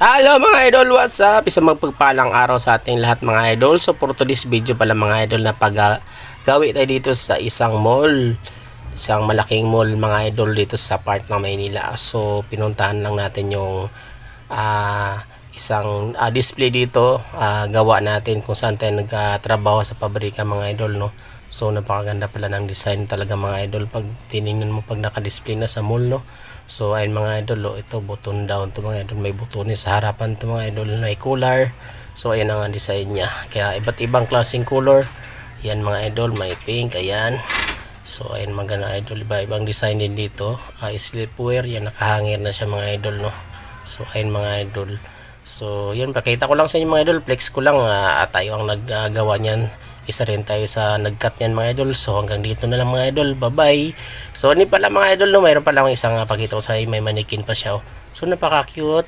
Hello mga idol, what's up? Isang magpagpalang araw sa ating lahat mga idol. So for today's video pala mga idol na paggawi tayo dito sa isang mall. Isang malaking mall mga idol dito sa part ng Maynila. So pinuntahan lang natin yung isang display dito. Gawa natin kung saan tayo nagtrabaho sa pabrika mga idol, no? So napakaganda pala ng design talaga mga idol pag tinignan mo pag naka-display na sa mall, no? So ayun mga idol, ito button down to mga idol, may butones sa harapan to mga idol, may collar. So ayan ang design niya, kaya iba't ibang klaseng color yan mga idol, may pink, ayan. So ayun mga idol, iba-ibang design din dito. Sleepwear, yan nakahangir na siya mga idol, no? So ayun mga idol, so yun, pakita ko lang sa inyo mga idol, flex ko lang, tayo ang naggagawa niyan. Isa rin tayo sa nag-cut yan mga idol. So hanggang dito na lang mga idol, bye bye. So ni pala mga idol, no, mayroon pa lang isang pakita ko sa inyo, may manikin pa siya, oh. So napaka cute.